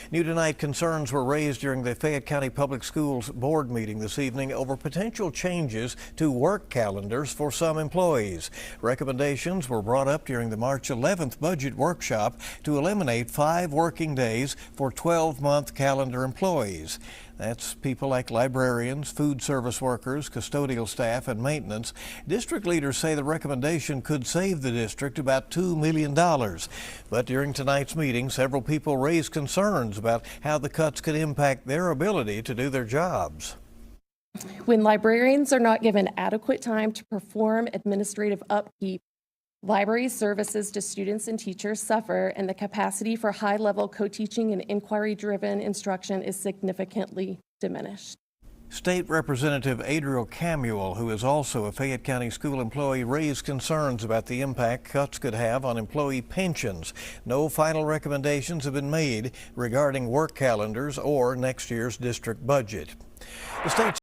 New tonight, concerns were raised during the Fayette County Public Schools board meeting this evening over potential changes to work calendars for some employees. Recommendations were brought up during the March 11th budget workshop to eliminate 5 working days for 12-month calendar employees. That's people like librarians, food service workers, custodial staff, and maintenance. District leaders say the recommendation could save the district about $2 million. But during tonight's meeting, several people raised concerns about how the cuts could impact their ability to do their jobs. When librarians are not given adequate time to perform administrative upkeep, library services to students and teachers suffer, and the capacity for high-level co-teaching and inquiry-driven instruction is significantly diminished. State Representative Adriel Camuel, who is also a Fayette County school employee, raised concerns about the impact cuts could have on employee pensions. No final recommendations have been made regarding work calendars or next year's district budget. The state